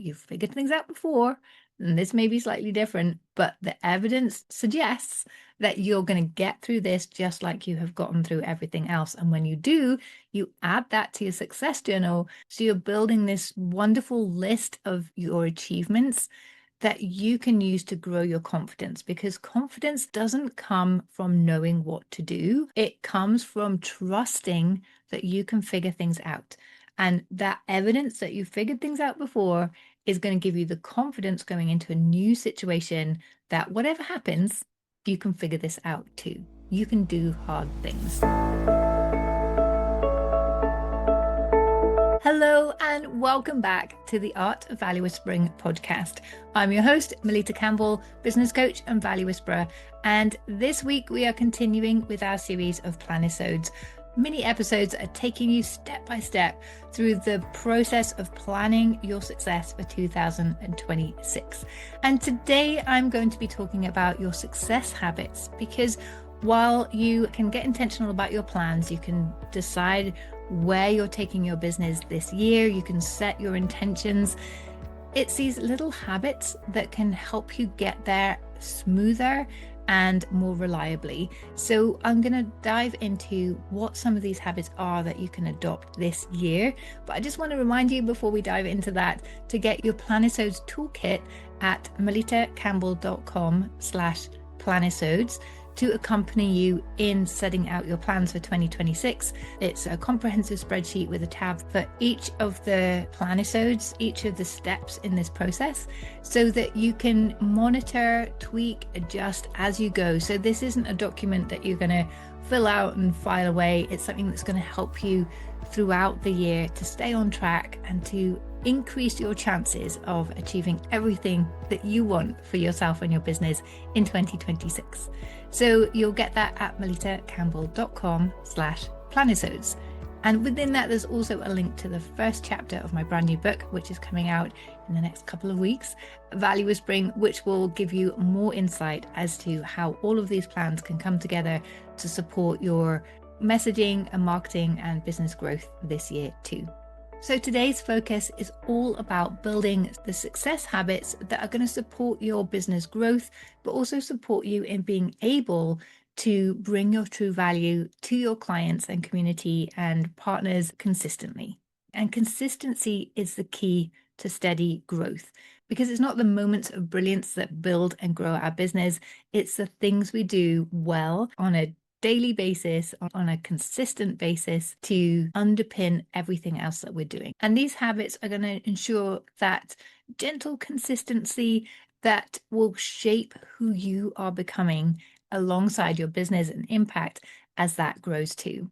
you've figured things out before, and this may be slightly different, but the evidence suggests that you're going to get through this just like you have gotten through everything else. And when you do, you add that to your success journal. So you're building this wonderful list of your achievements that you can use to grow your confidence, because confidence doesn't come from knowing what to do. It comes from trusting that you can figure things out. And that evidence that you figured things out before is going to give you the confidence going into a new situation that whatever happens, you can figure this out too. You can do hard things. Hello and welcome back to the Art of Value Whispering podcast. I'm your host, Melitta Campbell, business coach and value whisperer. And this week we are continuing with our series of Planisodes. Mini episodes are taking you step by step through the process of planning your success for 2026. And today I'm going to be talking about your success habits, because while you can get intentional about your plans, you can decide where you're taking your business this year, you can set your intentions. It's these little habits that can help you get there smoother and more reliably. So I'm going to dive into what some of these habits are that you can adopt this year. But I just want to remind you before we dive into that to get your Planisodes toolkit at melittacampbell.com/planisodes to accompany you in setting out your plans for 2026. It's a comprehensive spreadsheet with a tab for each of the planisodes, each of the steps in this process, so that you can monitor, tweak, adjust as you go. So this isn't a document that you're going to fill out and file away. It's something that's going to help you throughout the year to stay on track and to increase your chances of achieving everything that you want for yourself and your business in 2026. So you'll get that at melittacampbell.com/planisodes. And within that, there's also a link to the first chapter of my brand new book, which is coming out in the next couple of weeks, Value Whispering, which will give you more insight as to how all of these plans can come together to support your messaging and marketing and business growth this year too. So today's focus is all about building the success habits that are going to support your business growth, but also support you in being able to bring your true value to your clients and community and partners consistently. And consistency is the key to steady growth, because it's not the moments of brilliance that build and grow our business. It's the things we do well on a daily basis, on a consistent basis, to underpin everything else that we're doing. And these habits are going to ensure that gentle consistency that will shape who you are becoming alongside your business and impact as that grows too.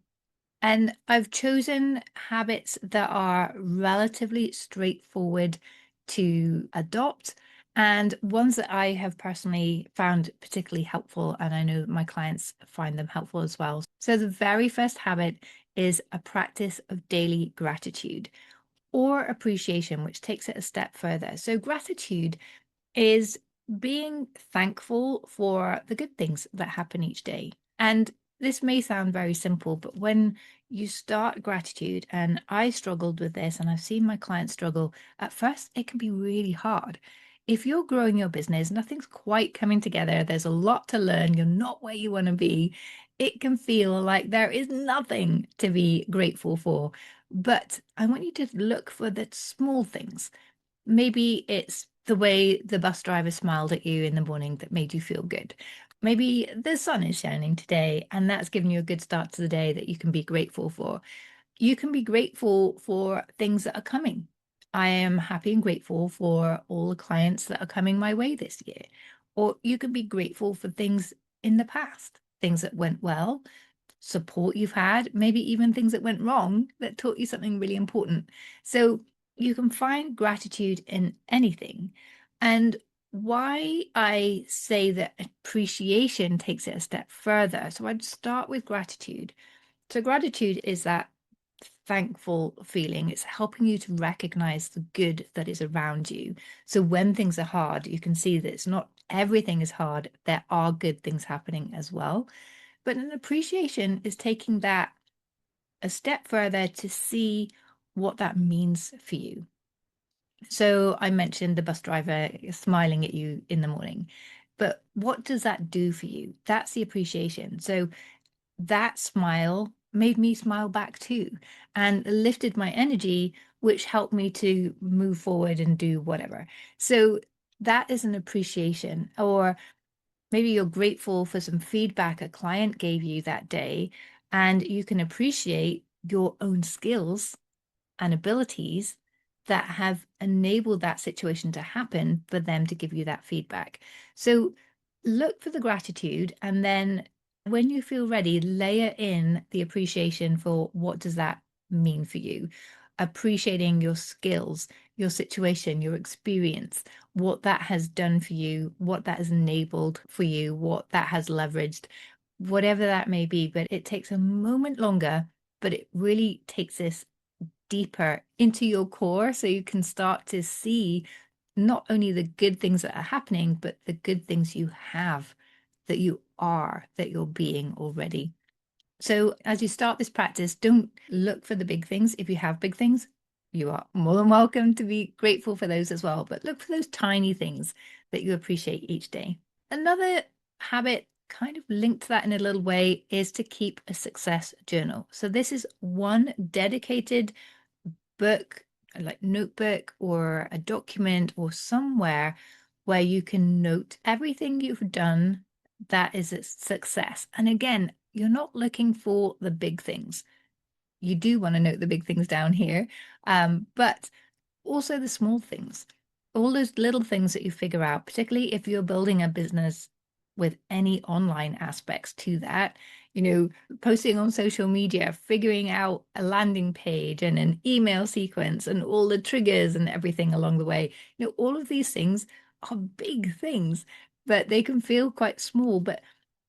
And I've chosen habits that are relatively straightforward to adopt, and ones that I have personally found particularly helpful, and I know my clients find them helpful as well. So the very first habit is a practice of daily gratitude or appreciation, which takes it a step further. So gratitude is being thankful for the good things that happen each day. And this may sound very simple, but when you start gratitude, and I struggled with this and I've seen my clients struggle, at first it can be really hard. If you're growing your business, nothing's quite coming together, there's a lot to learn, you're not where you want to be, it can feel like there is nothing to be grateful for. But I want you to look for the small things. Maybe it's the way the bus driver smiled at you in the morning that made you feel good. Maybe the sun is shining today and that's given you a good start to the day that you can be grateful for. You can be grateful for things that are coming. I am happy and grateful for all the clients that are coming my way this year. Or you can be grateful for things in the past, things that went well, support you've had, maybe even things that went wrong that taught you something really important. So you can find gratitude in anything. And why I say that appreciation takes it a step further. So I'd start with gratitude. So gratitude is that thankful feeling. It's helping you to recognize the good that is around you. So when things are hard, you can see that it's not everything is hard. There are good things happening as well. But an appreciation is taking that a step further to see what that means for you. So I mentioned the bus driver smiling at you in the morning, but what does that do for you? That's the appreciation. So that smile made me smile back too and lifted my energy, which helped me to move forward and do whatever. So that is an appreciation. Or maybe you're grateful for some feedback a client gave you that day, and you can appreciate your own skills and abilities that have enabled that situation to happen for them to give you that feedback. So look for the gratitude, and then when you feel ready, layer in the appreciation for what does that mean for you. Appreciating your skills, your situation, your experience, what that has done for you, what that has enabled for you, what that has leveraged, whatever that may be. But it takes a moment longer, but it really takes this deeper into your core so you can start to see not only the good things that are happening, but the good things you have, that you are, that you're being already. So as you start this practice, don't look for the big things. If you have big things, you are more than welcome to be grateful for those as well. But look for those tiny things that you appreciate each day. Another habit kind of linked to that in a little way is to keep a success journal. So this is one dedicated book, like notebook or a document or somewhere where you can note everything you've done that is a success. And again, you're not looking for the big things. You do want to note the big things down here, but also the small things, all those little things that you figure out, particularly if you're building a business with any online aspects to that, posting on social media, figuring out a landing page and an email sequence and all the triggers and everything along the way. All of these things are big things, but they can feel quite small. But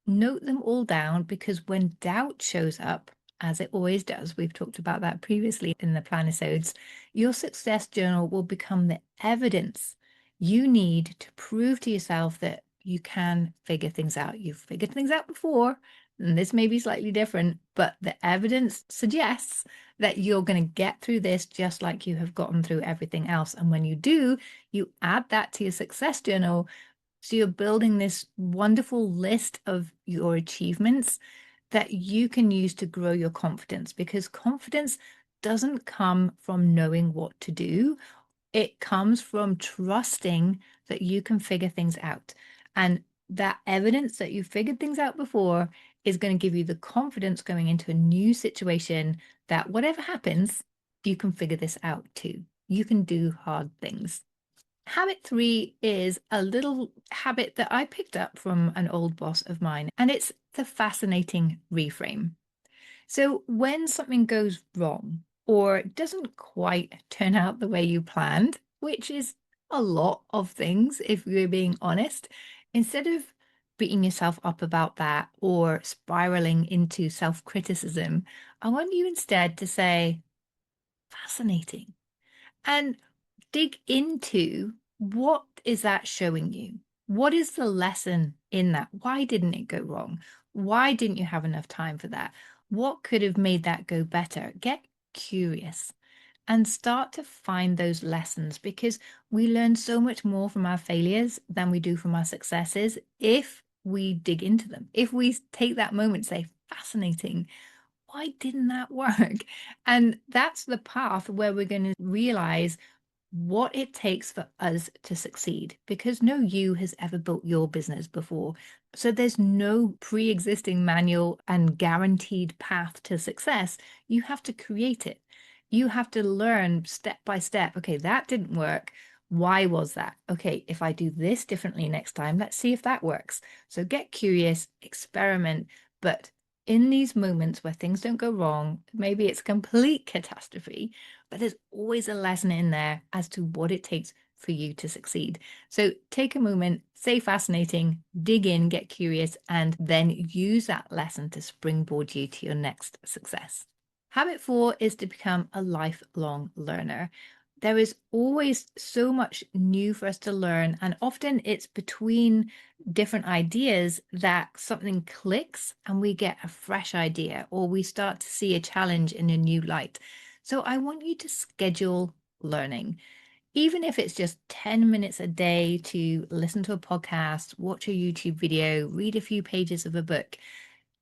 note them all down, because when doubt shows up, as it always does, we've talked about that previously in the Planisodes, your success journal will become the evidence you need to prove to yourself that you can figure things out. You've figured things out before, and this may be slightly different, but the evidence suggests that you're going to get through this just like you have gotten through everything else. And when you do, you add that to your success journal. So you're building this wonderful list of your achievements that you can use to grow your confidence, because confidence doesn't come from knowing what to do. It comes from trusting that you can figure things out. And that evidence that you figured things out before is going to give you the confidence going into a new situation that whatever happens, you can figure this out too. You can do hard things. Habit 3 is a little habit that I picked up from an old boss of mine, and it's the fascinating reframe. So when something goes wrong or doesn't quite turn out the way you planned, which is a lot of things, if we're being honest, instead of beating yourself up about that or spiraling into self-criticism, I want you instead to say, fascinating. And dig into, what is that showing you? What is the lesson in that? Why didn't it go wrong? Why didn't you have enough time for that? What could have made that go better? Get curious and start to find those lessons, because we learn so much more from our failures than we do from our successes if we dig into them. If we take that moment, say, fascinating, why didn't that work? And that's the path where we're going to realize what it takes for us to succeed, because no you has ever built your business before. So there's no pre-existing manual and guaranteed path to success. You have to create it. You have to learn step by step. Okay, that didn't work. Why was that? Okay, if I do this differently next time, let's see if that works. So get curious, experiment, but in these moments where things don't go wrong, maybe it's complete catastrophe, but there's always a lesson in there as to what it takes for you to succeed. So take a moment, say fascinating, dig in, get curious, and then use that lesson to springboard you to your next success. Habit 4 is to become a lifelong learner. There is always so much new for us to learn, and often it's between different ideas that something clicks and we get a fresh idea, or we start to see a challenge in a new light. So I want you to schedule learning. Even if it's just 10 minutes a day to listen to a podcast, watch a YouTube video, read a few pages of a book,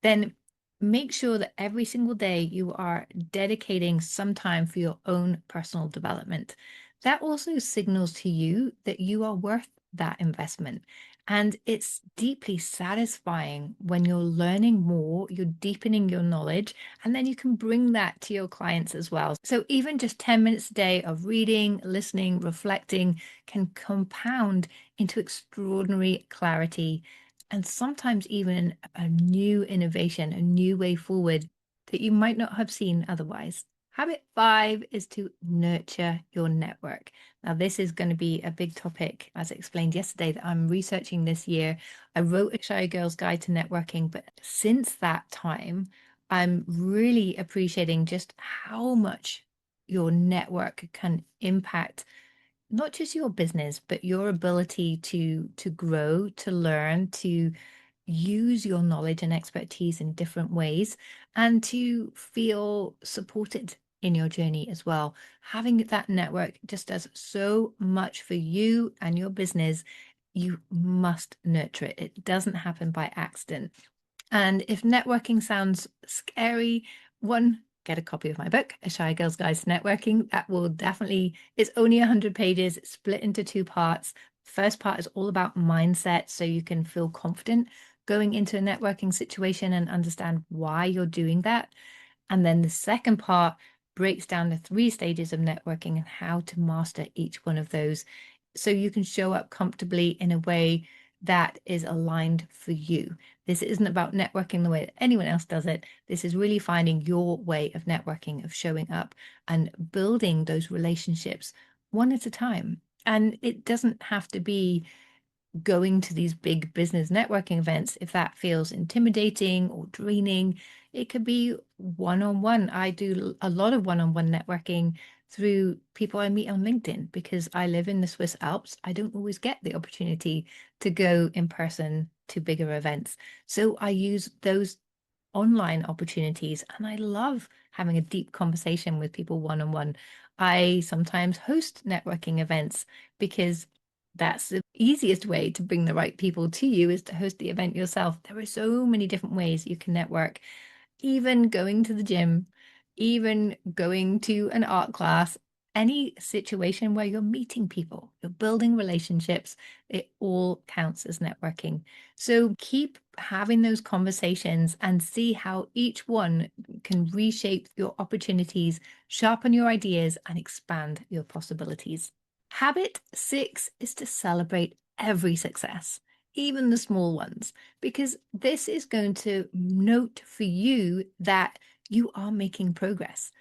then make sure that every single day you are dedicating some time for your own personal development. That also signals to you that you are worth that investment. And it's deeply satisfying when you're learning more, you're deepening your knowledge, and then you can bring that to your clients as well. So even just 10 minutes a day of reading, listening, reflecting can compound into extraordinary clarity and sometimes even a new innovation, a new way forward that you might not have seen otherwise. Habit 5 is to nurture your network. Now, this is going to be a big topic, as I explained yesterday, that I'm researching this year. I wrote a Shy Girl's Guide to Networking, but since that time, I'm really appreciating just how much your network can impact not just your business, but your ability to grow, to learn, to use your knowledge and expertise in different ways, and to feel supported in your journey as well. Having that network just does so much for you and your business. You must nurture it. It doesn't happen by accident. And if networking sounds scary, one, get a copy of my book, A Shy Girl's Guide to Networking. That will definitely, it's only 100 pages, it's split into two parts. First part is all about mindset, so you can feel confident going into a networking situation and understand why you're doing that. And then the second part breaks down the 3 stages of networking and how to master each one of those so you can show up comfortably in a way that is aligned for you. This isn't about networking the way that anyone else does it. This is really finding your way of networking, of showing up and building those relationships one at a time. And it doesn't have to be going to these big business networking events if that feels intimidating or draining. It could be one-on-one. I do a lot of one-on-one networking through people I meet on LinkedIn because I live in the Swiss Alps. I don't always get the opportunity to go in person to bigger events. So I use those online opportunities and I love having a deep conversation with people one-on-one. I sometimes host networking events because that's the easiest way to bring the right people to you is to host the event yourself. There are so many different ways you can network, even going to the gym, even going to an art class, any situation where you're meeting people, you're building relationships, it all counts as networking. So keep having those conversations and see how each one can reshape your opportunities, sharpen your ideas, and expand your possibilities. Habit 6 is to celebrate every success, even the small ones, because this is going to note for you that you are making progress.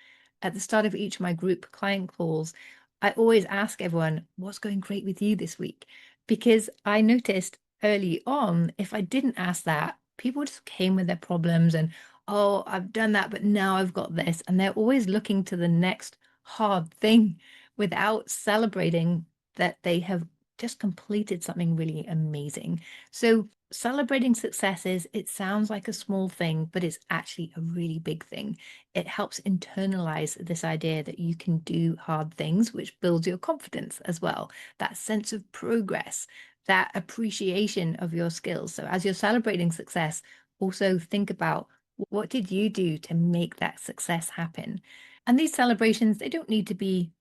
At the start of each of my group client calls, I always ask everyone, what's going great with you this week? Because I noticed early on, if I didn't ask that, people just came with their problems and, oh, I've done that, but now I've got this. And they're always looking to the next hard thing without celebrating that they have just completed something really amazing. So celebrating successes, it sounds like a small thing, but it's actually a really big thing. It helps internalize this idea that you can do hard things, which builds your confidence as well. That sense of progress, that appreciation of your skills. So as you're celebrating success, also think about what did you do to make that success happen? And these celebrations, they don't need to be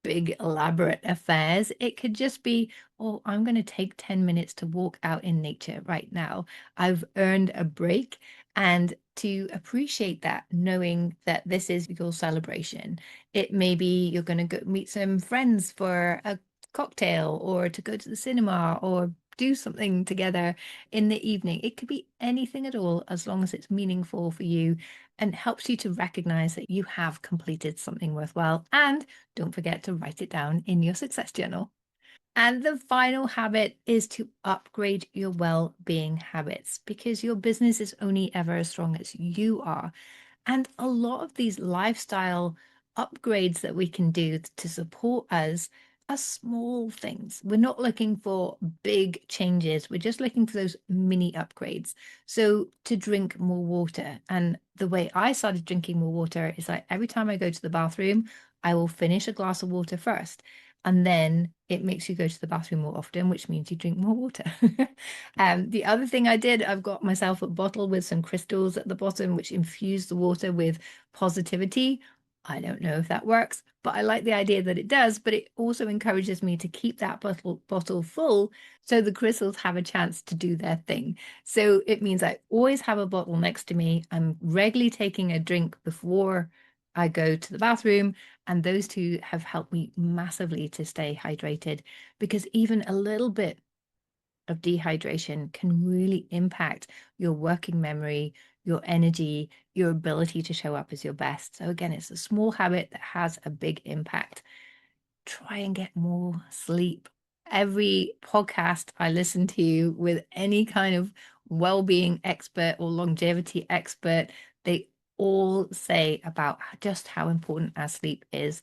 big, elaborate affairs. It could just be, oh, I'm going to take 10 minutes to walk out in nature right now. I've earned a break. And to appreciate that, knowing that this is your celebration, it may be you're going to go meet some friends for a cocktail or to go to the cinema or do something together in the evening. It could be anything at all as long as it's meaningful for you and helps you to recognize that you have completed something worthwhile. And don't forget to write it down in your success journal. And the final habit is to upgrade your well-being habits because your business is only ever as strong as you are. And a lot of these lifestyle upgrades that we can do to support us are small things. We're not looking for big changes. We're just looking for those mini upgrades. So to drink more water. And the way I started drinking more water is like every time I go to the bathroom, I will finish a glass of water first. And then it makes you go to the bathroom more often, which means you drink more water. The other thing I did, I've got myself a bottle with some crystals at the bottom, which infuse the water with positivity. I don't know if that works, but I like the idea that it does. But it also encourages me to keep that bottle full so the crystals have a chance to do their thing. So it means I always have a bottle next to me. I'm regularly taking a drink before I go to the bathroom. And those two have helped me massively to stay hydrated, because even a little bit of dehydration can really impact your working memory, your energy, your ability to show up as your best. So again, it's a small habit that has a big impact. Try and get more sleep. Every podcast I listen to with any kind of well-being expert or longevity expert, they all say about just how important our sleep is.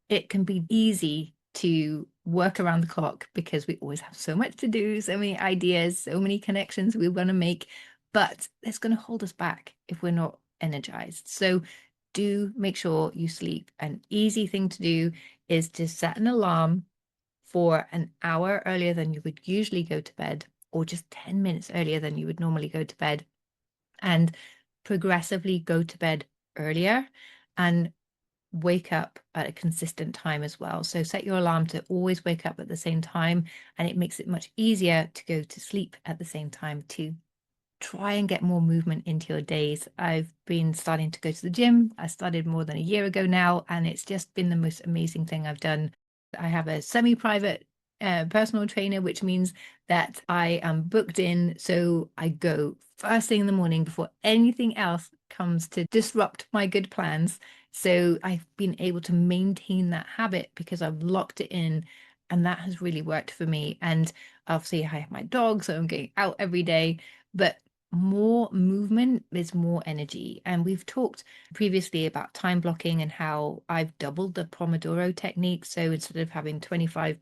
It can be easy to work around the clock because we always have so much to do, so many ideas, so many connections we want to make, but it's going to hold us back if we're not energized. So do make sure you sleep. An easy thing to do is to set an alarm for an hour earlier than you would usually go to bed, or just 10 minutes earlier than you would normally go to bed, and progressively go to bed earlier and wake up at a consistent time as well. So set your alarm to always wake up at the same time, and it makes it much easier to go to sleep at the same time too. Try and get more movement into your days. I've been starting to go to the gym. I started more than a year ago now, and it's just been the most amazing thing I've done. I have a semi-private personal trainer, which means that I am booked in. So I go first thing in the morning before anything else comes to disrupt my good plans. So I've been able to maintain that habit because I've locked it in, and that has really worked for me. And obviously I have my dog, so I'm getting out every day, but more movement is more energy. And we've talked previously about time blocking and how I've doubled the Pomodoro technique. So instead of having 25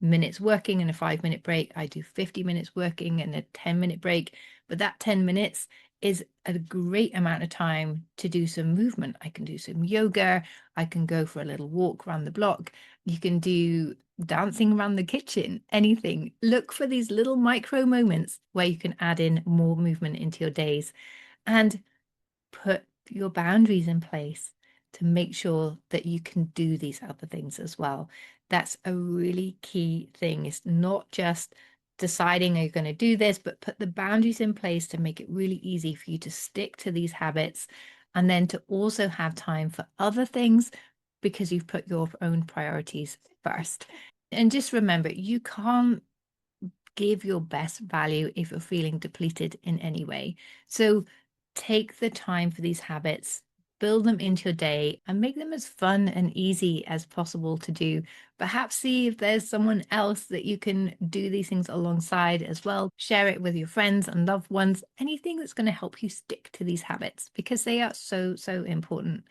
minutes working and a 5-minute break, I do 50 minutes working and a 10-minute break. But that 10 minutes is a great amount of time to do some movement. I can do some yoga. I can go for a little walk around the block. You can do dancing around the kitchen, anything. Look for these little micro moments where you can add in more movement into your days, and put your boundaries in place to make sure that you can do these other things as well. That's a really key thing. It's not just deciding are you going to do this, but put the boundaries in place to make it really easy for you to stick to these habits, and then to also have time for other things because you've put your own priorities first. And just remember, you can't give your best value if you're feeling depleted in any way. So take the time for these habits, build them into your day, and make them as fun and easy as possible to do. Perhaps see if there's someone else that you can do these things alongside as well. Share it with your friends and loved ones, anything that's going to help you stick to these habits, because they are so, so important.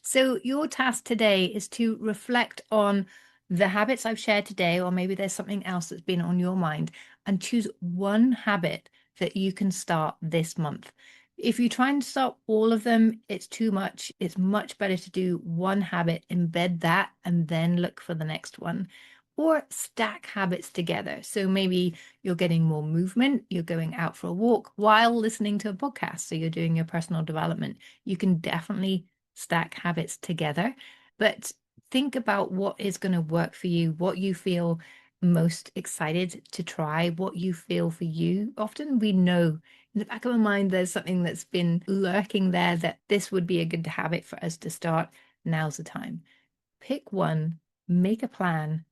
So your task today is to reflect on the habits I've shared today, or maybe there's something else that's been on your mind, and choose one habit that you can start this month. If you try and start all of them, it's too much. It's much better to do one habit, embed that, and then look for the next one. Or stack habits together. So maybe you're getting more movement, you're going out for a walk while listening to a podcast. So you're doing your personal development. You can definitely stack habits together, but think about what is going to work for you, what you feel most excited to try, what you feel for you. Often we know in the back of our mind there's something that's been lurking there that this would be a good habit for us to start. Now's the time. Pick one, make a plan,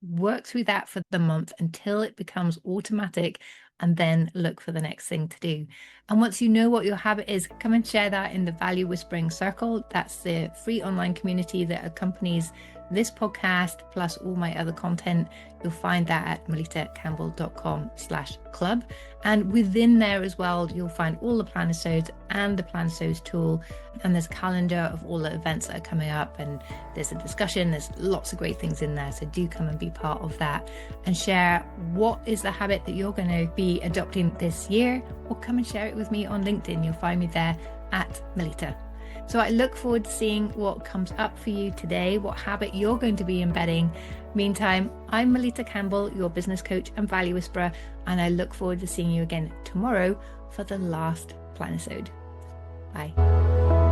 work through that for the month until it becomes automatic, and then look for the next thing to do. And once you know what your habit is, come and share that in the Value Whispering Circle. That's the free online community that accompanies this podcast, plus all my other content. You'll find that at melittacampbell.com/club. And within there as well, you'll find all the Planisodes and the Planisodes tool. And there's a calendar of all the events that are coming up. And there's a discussion. There's lots of great things in there. So do come and be part of that and share what is the habit that you're going to be adopting this year, or come and share it with me on LinkedIn. You'll find me there at Melitta. So I look forward to seeing what comes up for you today, what habit you're going to be embedding. Meantime, I'm Melitta Campbell, your business coach and value whisperer, and I look forward to seeing you again tomorrow for the last Planisode. Bye.